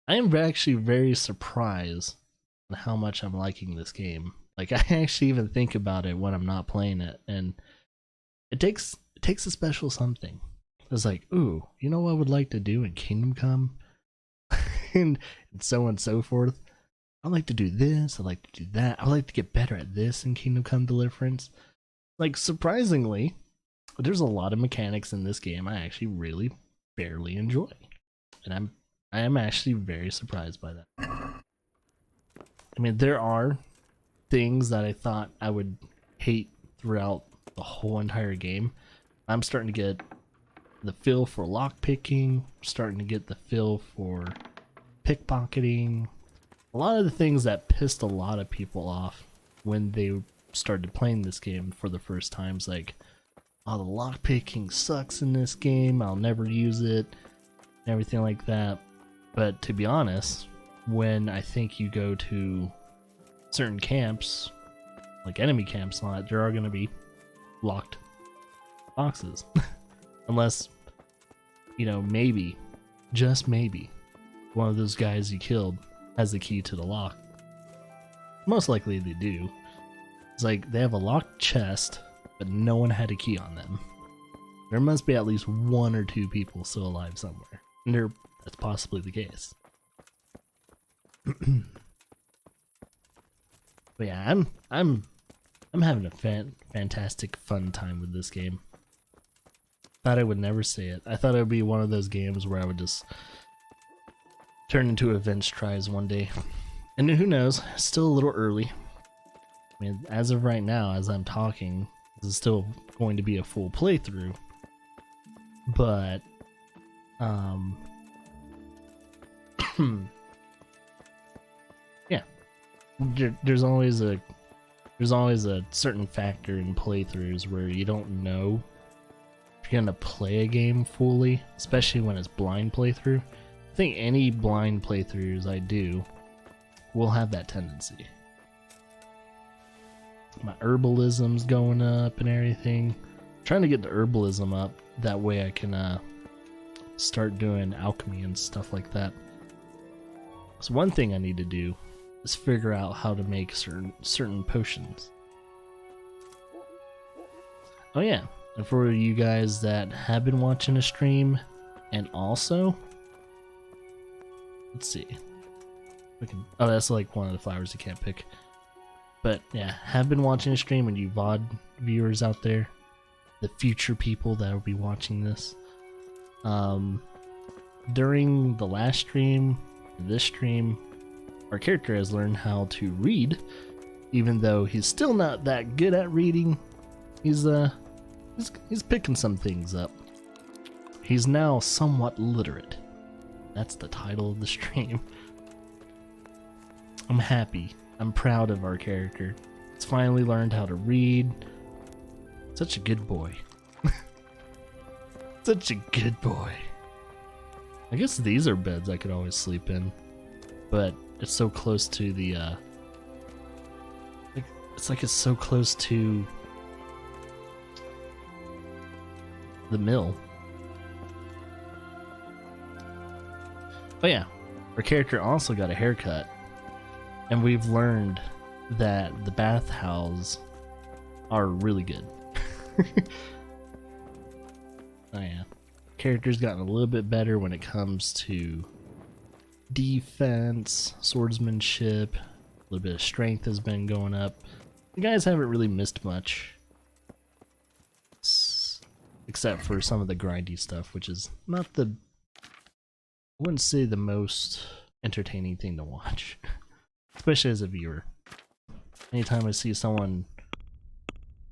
I am actually very surprised on how much I'm liking this game. Like I actually even think about it when I'm not playing it, and it takes a special something. It's like, ooh, you know what I would like to do in Kingdom Come, and so on and so forth. I'd like to do this. I'd like to do that. I'd like to get better at this in Kingdom Come Deliverance. Like surprisingly, there's a lot of mechanics in this game I actually really barely enjoy, and I am actually very surprised by that. I mean, there are things that I thought I would hate throughout the whole entire game. I'm starting to get the feel for lockpicking, starting to get the feel for pickpocketing. A lot of the things that pissed a lot of people off when they started playing this game for the first times, like, oh, the lockpicking sucks in this game, I'll never use it, and everything like that. But to be honest, when I think you go to certain camps, like enemy camps, there are going to be locked boxes. Unless, you know, maybe, just maybe, one of those guys you killed has the key to the lock. Most likely they do. It's like they have a locked chest, but no one had a key on them. There must be at least one or two people still alive somewhere. And that's possibly the case. But yeah, I'm having a fantastic fun time with this game. Thought I would never say it. I thought it would be one of those games where I would just turn into Avenge Tries one day. And who knows, it's still a little early. I mean, as of right now, as I'm talking, this is still going to be a full playthrough. But, yeah, there's always a certain factor in playthroughs where you don't know if you're gonna play a game fully, especially when it's blind playthrough. I think any blind playthroughs I do will have that tendency. My herbalism's going up and everything. I'm trying to get the herbalism up, that way I can start doing alchemy and stuff like that. So one thing I need to do is figure out how to make certain potions. Oh yeah, and for you guys that have been watching a stream, and also, let's see, oh, that's like one of the flowers you can't pick. But yeah, have been watching a stream, and you VOD viewers out there, the future people that will be watching this, during the last stream, this stream, our character has learned how to read, even though he's still not that good at reading. He's picking some things up. He's now somewhat literate. That's the title of the stream. I'm happy. I'm proud of our character. He's finally learned how to read. Such a good boy. Such a good boy. I guess these are beds I could always sleep in, but it's so close to the it's so close to the mill. Oh yeah, our character also got a haircut, and we've learned that the bathhouses are really good. Oh yeah, character's gotten a little bit better when it comes to defense, swordsmanship, a little bit of strength has been going up. You guys haven't really missed much, except for some of the grindy stuff, which is not I wouldn't say the most entertaining thing to watch, especially as a viewer. Anytime I see someone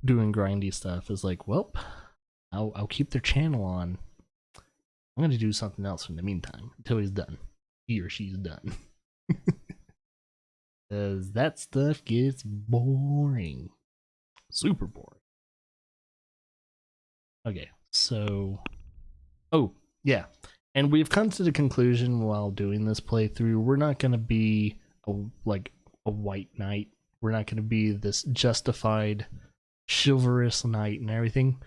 doing grindy stuff, it's like, well, I'll keep their channel on. I'm gonna do something else in the meantime until he's done. He or she's done. Because that stuff gets boring. Super boring. Okay, so... oh, yeah. And we've come to the conclusion while doing this playthrough, we're not going to be a white knight. We're not going to be this justified, chivalrous knight and everything.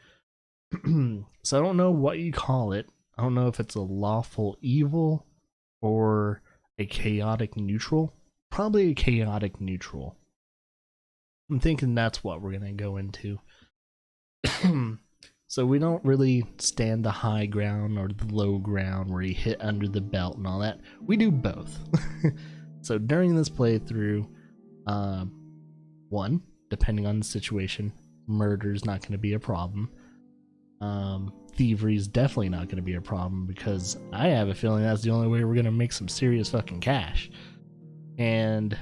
So I don't know what you call it. I don't know if it's a lawful evil or a chaotic neutral. Probably a chaotic neutral. I'm thinking that's what we're gonna go into. So we don't really stand the high ground or the low ground where you hit under the belt and all that. We do both. So during this playthrough, one, depending on the situation, murder is not going to be a problem. Thievery is definitely not going to be a problem because I have a feeling that's the only way we're going to make some serious fucking cash. And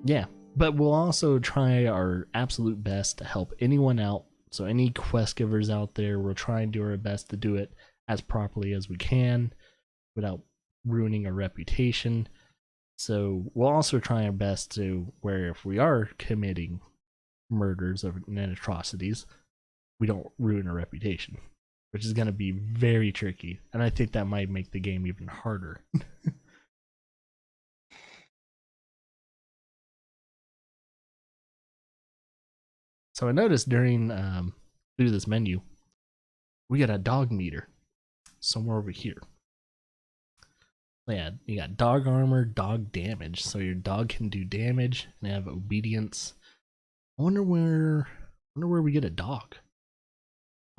yeah, but we'll also try our absolute best to help anyone out. So any quest givers out there, we'll try and do our best to do it as properly as we can without ruining our reputation. So we'll also try our best to where if we are committing murders and atrocities, we don't ruin our reputation, which is going to be very tricky. And I think that might make the game even harder. So I noticed during through this menu, we got a dog meter somewhere over here. Yeah, you got dog armor, dog damage, so your dog can do damage and have obedience. I wonder where we get a dog.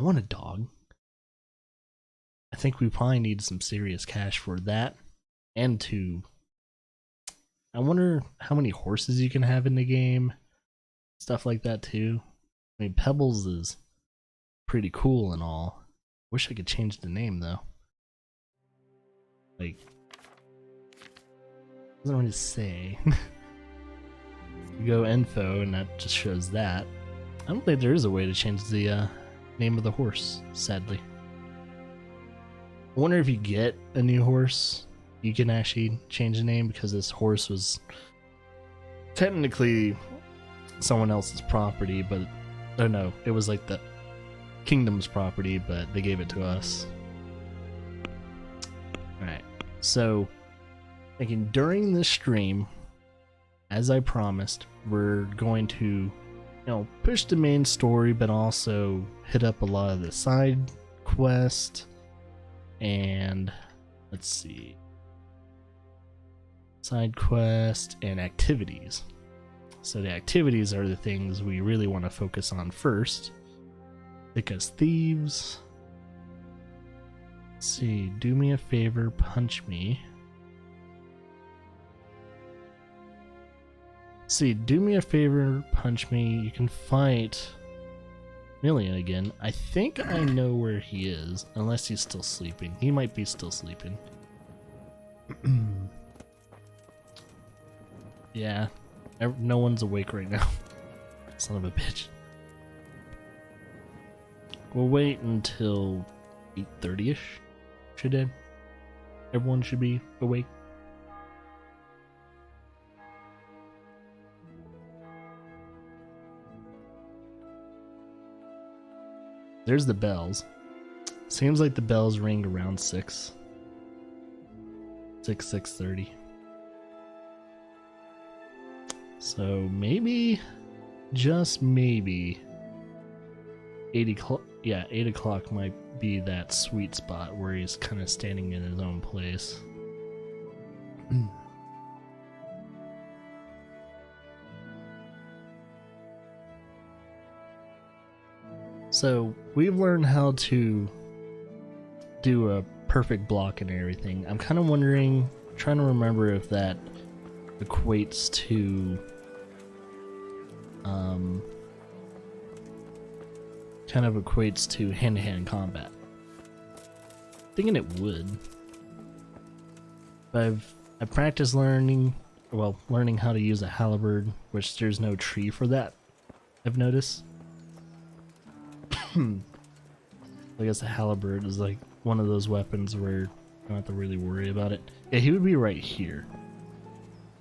I want a dog. I think we probably need some serious cash for that, and I wonder how many horses you can have in the game, stuff like that too. I mean, Pebbles is pretty cool and all. Wish I could change the name though. Like, doesn't really say. You go info and that just shows that. I don't think there is a way to change the name of the horse, sadly. I wonder if you get a new horse, you can actually change the name, because this horse was technically someone else's property, but oh no, it was like the kingdom's property, but they gave it to us. Alright, so thinking during this stream, as I promised, we're going to, push the main story, but also hit up a lot of the side quest. And let's see, side quest and activities. So the activities are the things we really want to focus on first, because thieves. Let's see, do me a favor, punch me. See, do me a favor, punch me. You can fight Million again. I think I know where he is, unless he's still sleeping. He might be still sleeping. Yeah, no one's awake right now. Son of a bitch. We'll wait until 8:30ish. Everyone should be awake. There's the bells. Seems like the bells ring around 6:30. So maybe, just maybe, 8 o'clock. Yeah, 8 o'clock might be that sweet spot where he's kind of standing in his own place. So we've learned how to do a perfect block and everything. I'm kind of wondering, trying to remember if that equates to hand-to-hand combat. Thinking it would. But I've practiced learning how to use a halberd, which there's no tree for that, I've noticed. I guess a halberd is like one of those weapons where you don't have to really worry about it. Yeah, he would be right here.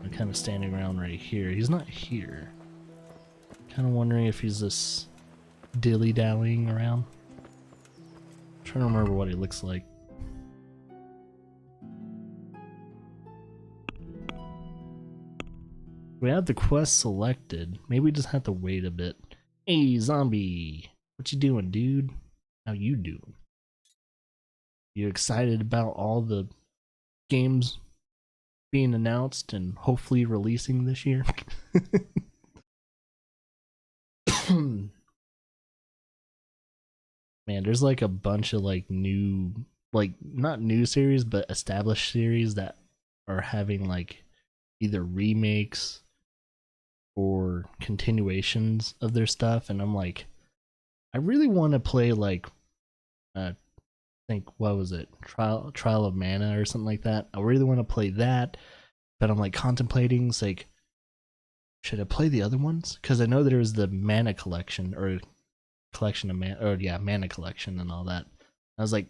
I'm kind of standing around right here. He's not here. Kind of wondering if he's just dilly-dallying around. I'm trying to remember what he looks like. We have the quest selected. Maybe we just have to wait a bit. Hey, zombie! What you doing, dude? How you doing? You excited about all the games being announced and hopefully releasing this year. Man, there's like a bunch of like new, like not new series, but established series that are having like either remakes or continuations of their stuff, and I'm like, I really want to play like, I think what was it, Trial of Mana or something like that. I really want to play that, but I'm like contemplating, it's like, should I play the other ones? Because I know there's the Mana collection or collection of mana, or yeah, Mana collection and all that. I was like,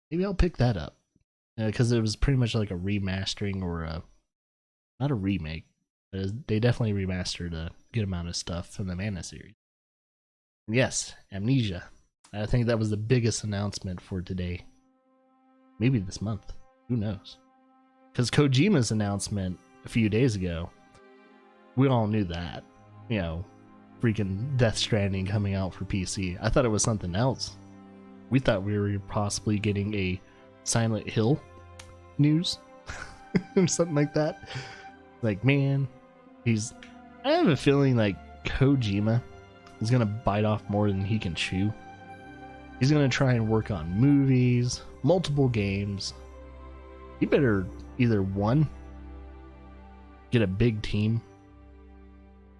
maybe I'll pick that up because it was pretty much like a remastering or a, not a remake. They definitely remastered a good amount of stuff from the Mana series. And yes, Amnesia. I think that was the biggest announcement for today. Maybe this month. Who knows? Because Kojima's announcement a few days ago, we all knew that. You know, freaking Death Stranding coming out for PC. I thought it was something else. We thought we were possibly getting a Silent Hill news or something like that. Like, man, I have a feeling like Kojima is gonna bite off more than he can chew. He's gonna try and work on movies, multiple games. He better either one, get a big team,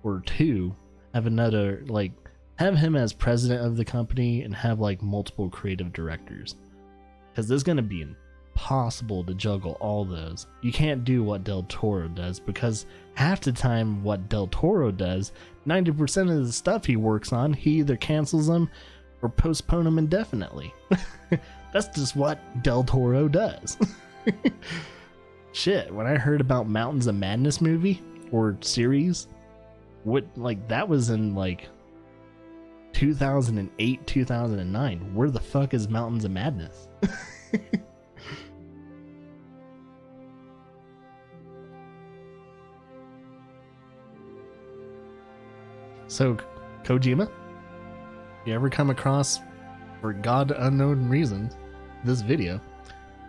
or two, have another, like, have him as president of the company and have like multiple creative directors. Because there's gonna be impossible to juggle all those. You can't do what Del Toro does, because half the time what Del Toro does, 90% of the stuff he works on, he either cancels them or postpone them indefinitely. That's just what Del Toro does. Shit, when I heard about Mountains of Madness movie or series, what, like, that was in like 2008, 2009. Where the fuck is Mountains of Madness? So, Kojima, you ever come across, for God unknown reasons, this video,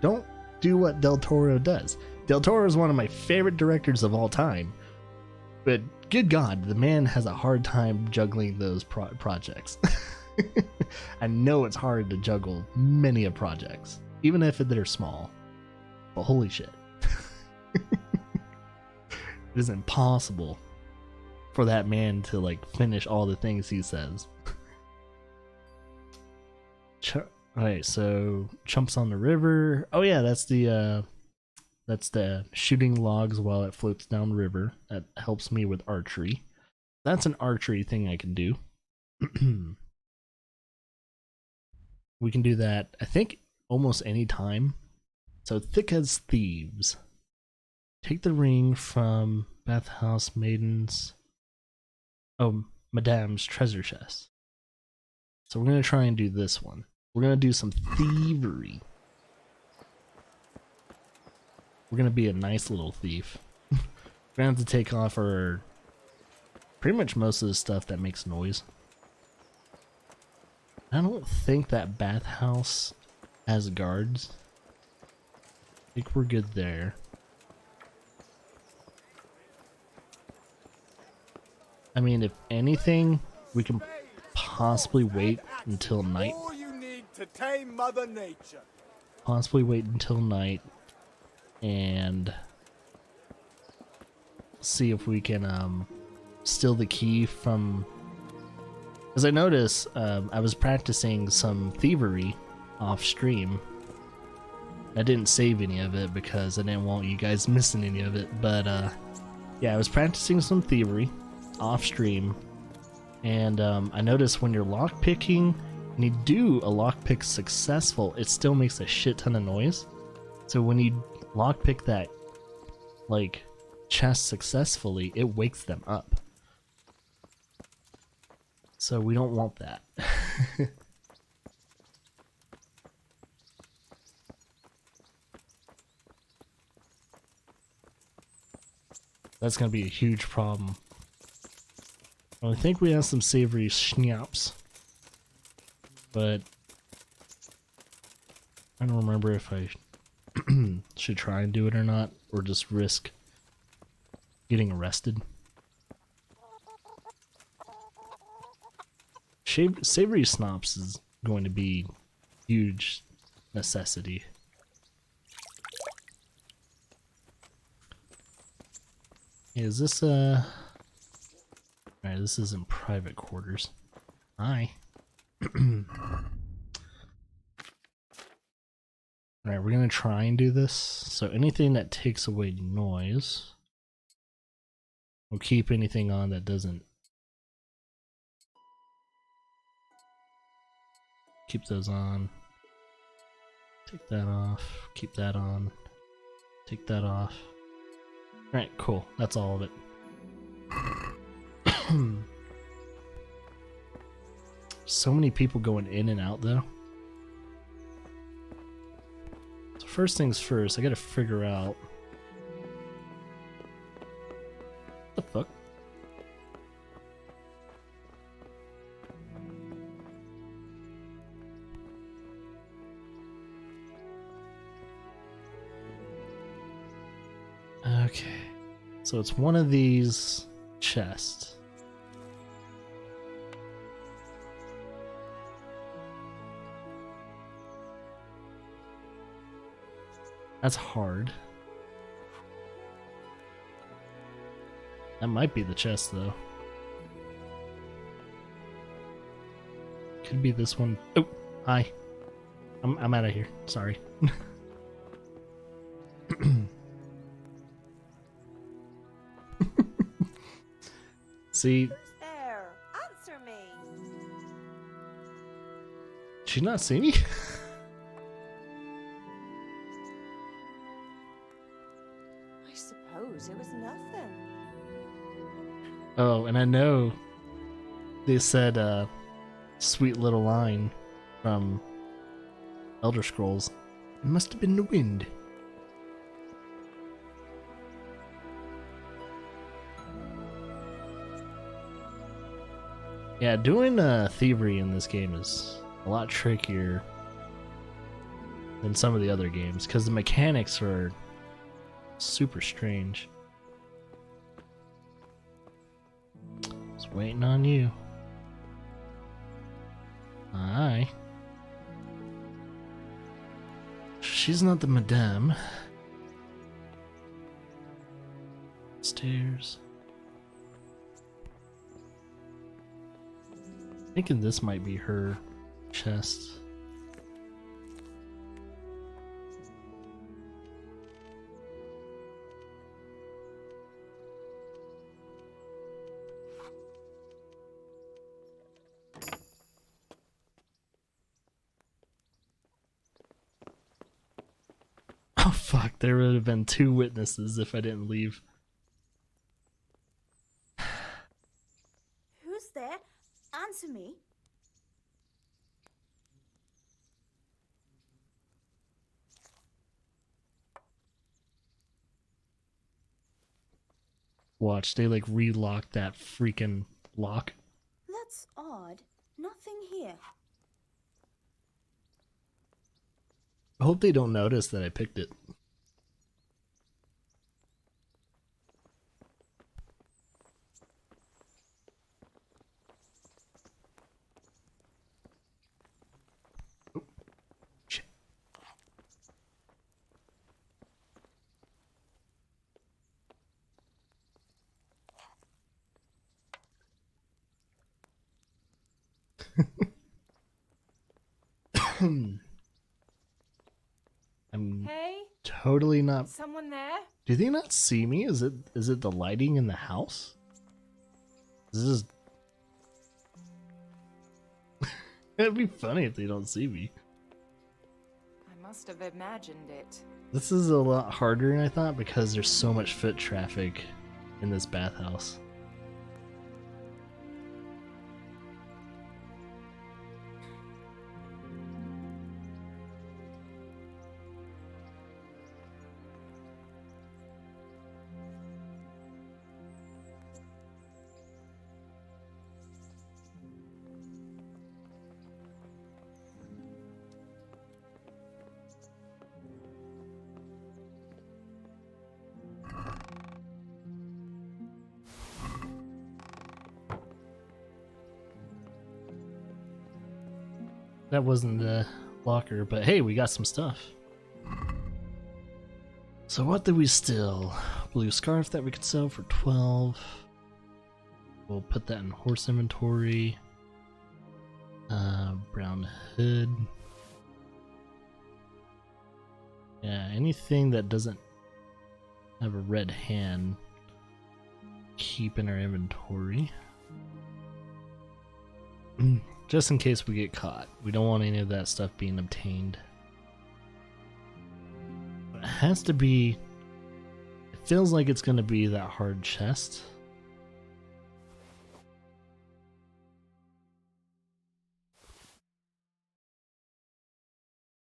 don't do what Del Toro does. Del Toro is one of my favorite directors of all time, but good God, the man has a hard time juggling those projects. I know it's hard to juggle many of projects, even if they're small, but holy shit. It is impossible for that man to like finish all the things he says. Alright, so chumps on the river. Oh yeah, that's the shooting logs while it floats down the river. That helps me with archery. That's an archery thing I can do. We can do that, I think, almost any time. So, thick as thieves. Take the ring from Bathhouse Maidens. Oh, Madame's treasure chest. So we're going to try and do this one. We're going to do some thievery. We're going to be a nice little thief. We're going to have to take off our... pretty much most of the stuff that makes noise. I don't think that bathhouse has guards. I think we're good there. I mean, if anything, we can possibly wait until night. All you need to tame Mother Nature. Possibly wait until night and see if we can steal the key from... As I noticed, I was practicing some thievery off stream. I didn't save any of it because I didn't want you guys missing any of it, but yeah, I was practicing some thievery off stream, and I noticed when you're lockpicking and you do a lockpick successful, it still makes a shit ton of noise. So when you lockpick that like chest successfully, it wakes them up. So we don't want that. That's gonna be a huge problem. I think we have some savory schnapps, but I don't remember if I should try and do it or not, or just risk getting arrested. Savory Snops is going to be huge necessity. Is this alright, this is in private quarters. Hi. Alright, we're gonna try and do this. So anything that takes away noise, we'll keep anything on that doesn't. Keep those on. Take that off. Keep that on. Take that off. Alright, cool. That's all of it. So many people going in and out though. So first things first, I gotta figure out what the fuck. Okay, so it's one of these chests. That's hard. That might be the chest though. Could be this one. Oh, hi. I'm out of here. Sorry. See? Who's there? Answer me. Did she not see me? I suppose it was nothing. Oh, and I know they said sweet little line from Elder Scrolls. It must have been the wind. Yeah, doing thievery in this game is a lot trickier than some of the other games because the mechanics are super strange. Just waiting on you. Aye. She's not the madame. Stairs. Thinking this might be her chest. Oh fuck, there would have been 2 witnesses if I didn't leave. Who's there? Answer me. Watch, they like relocked that freaking lock. That's odd. Nothing here. I hope they don't notice that I picked it. Oh, shit. I'm Hey? totally not. Someone there? Do they not see me? Is it the lighting in the house? This is. It'd be funny if they don't see me. I must have imagined it. This is a lot harder than I thought because there's so much foot traffic in this bathhouse. That wasn't the locker, but hey, we got some stuff. So what did we steal? Blue scarf that we could sell for 12. We'll put that in horse inventory. Brown hood. Yeah, anything that doesn't have a red hand, keep in our inventory. Just in case we get caught. We don't want any of that stuff being obtained. It has to be... It feels like it's going to be that hard chest.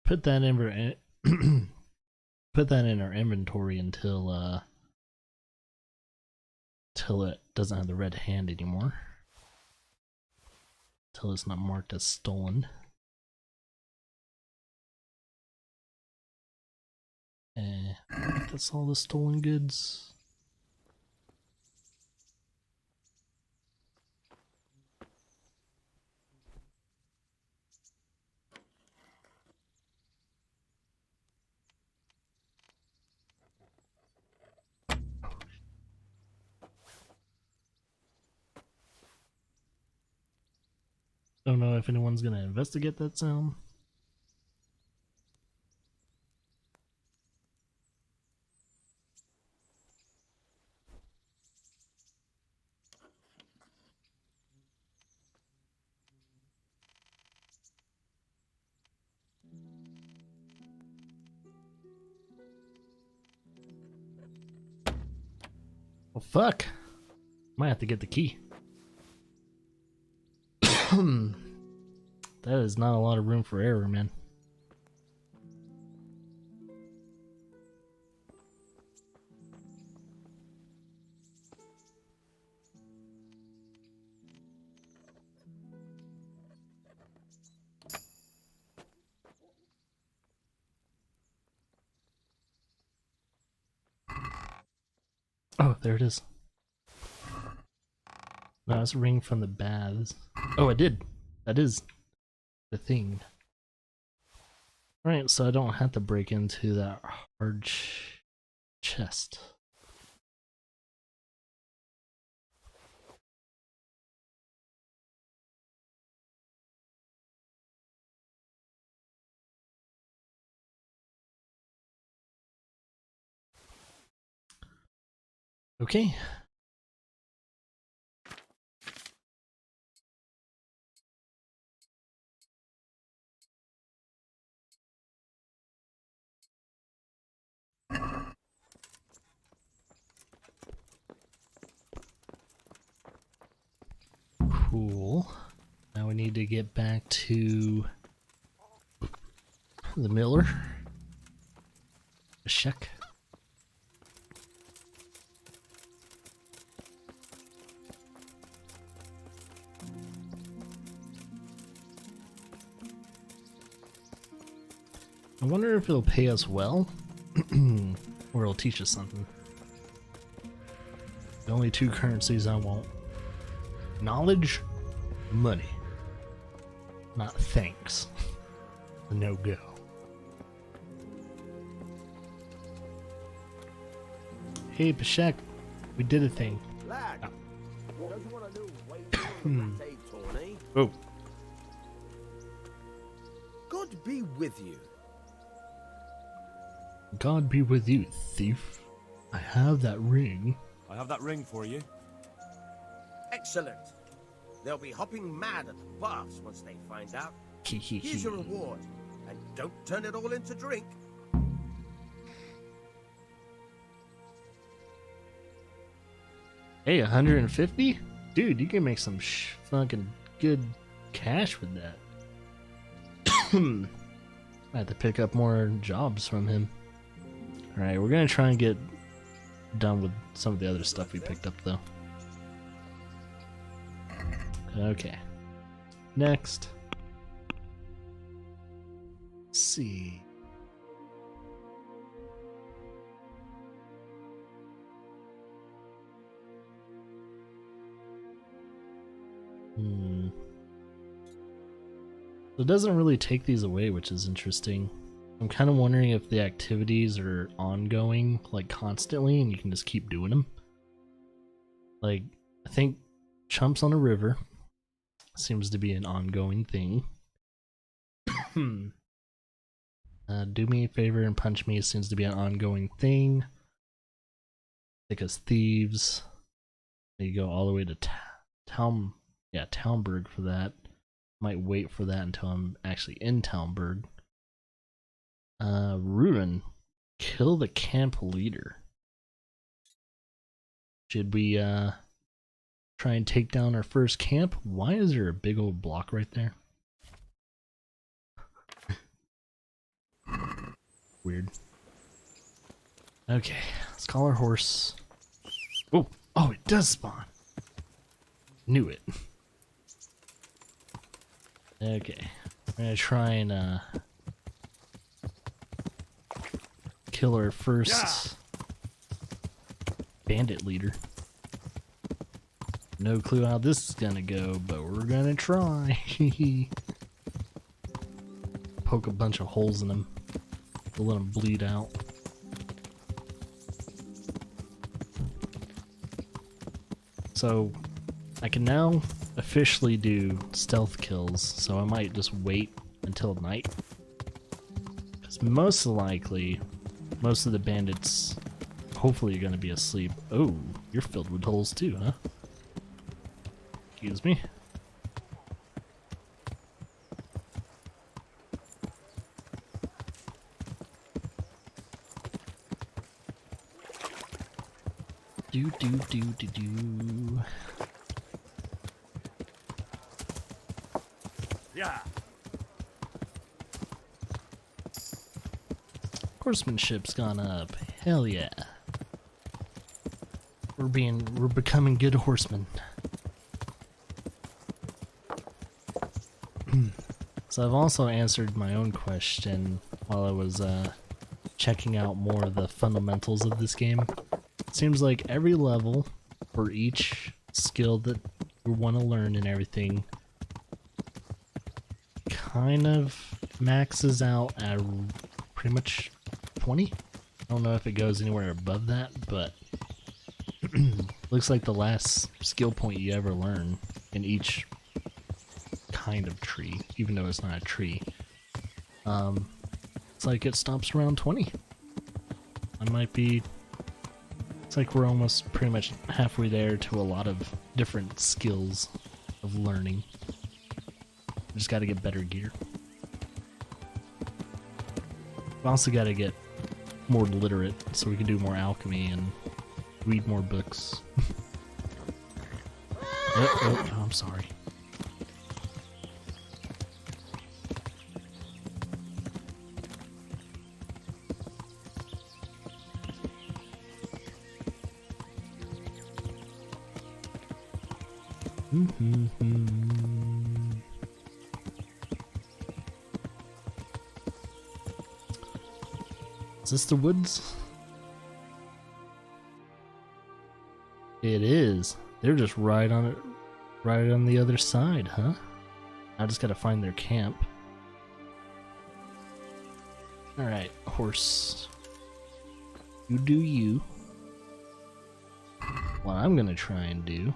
Put that in put that in our inventory until it doesn't have the red hand anymore. Until it's not marked as stolen. That's all the stolen goods. Don't know if anyone's gonna investigate that sound. Well, fuck. Might have to get the key. That is not a lot of room for error, man. Oh, there it is. No, it's a ring from the baths. Oh, I did. That is the thing. Right, so I don't have to break into that hard chest. Okay. Cool. Now we need to get back to the miller. Check. I wonder if it'll pay us well, or it'll teach us something. The only two currencies I want. Knowledge, money. Not thanks. No go. Hey, Pashek, we did a thing. Lad, Oh. don't you want a new way to say Tawny? Oh, God be with you. God be with you, thief. I have that ring. I have that ring for you. Excellent. They'll be hopping mad at the boss once they find out. Here's your reward, and don't turn it all into drink. Hey, 150? Dude, you can make some fucking good cash with that. I have to pick up more jobs from him. Alright, we're gonna try and get done with some of the other stuff we picked up, though. Okay. Next. Let's see. It doesn't really take these away, which is interesting. I'm kind of wondering if the activities are ongoing, like constantly, and you can just keep doing them. Like, I think Chumps on a River seems to be an ongoing thing. Do me a favor and punch me seems to be an ongoing thing. Take us thieves. You go all the way to Townburg for that. Might wait for that until I'm actually in Townburg. Ruin. Kill the camp leader. Should we try and take down our first camp? Why is there a big old block right there? Weird. Okay, let's call our horse. Oh, it does spawn. Knew it. Okay, we're gonna try and kill our first bandit leader. No clue how this is gonna go, but we're gonna try. Poke a bunch of holes in him to let him bleed out. So I can now officially do stealth kills, so I might just wait until night. Because most likely, most of the bandits hopefully are going to be asleep. Oh, you're filled with holes too, huh? Excuse me. Do. Yeah. Horsemanship's gone up. Hell yeah. We're becoming good horsemen. So I've also answered my own question while I was checking out more of the fundamentals of this game. It seems like every level for each skill that you want to learn and everything kind of maxes out at pretty much 20. I don't know if it goes anywhere above that, but looks like the last skill point you ever learn in each kind of tree, even though it's not a tree, it's like it stops around 20. It's like we're almost pretty much halfway there to a lot of different skills of learning. We just gotta get better gear. We also gotta get more literate so we can do more alchemy and read more books. Oh, I'm sorry. Is this the woods? It is. They're just right on it, right on the other side, huh? I just gotta find their camp. Alright, horse. You do you. What I'm gonna try and do.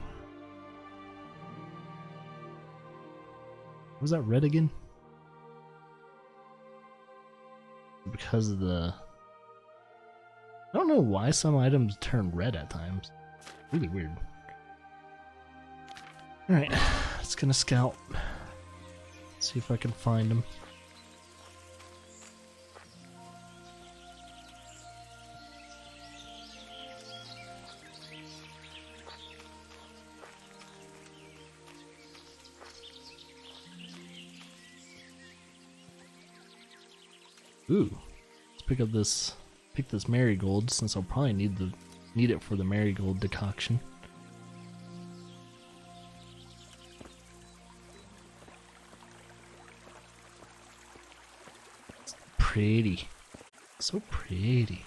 Was that red again? Because of the... I don't know why some items turn red at times. Really weird. Alright, it's gonna scout. See if I can find him. Ooh, let's pick this marigold since I'll probably need it for the marigold decoction. It's pretty, so pretty.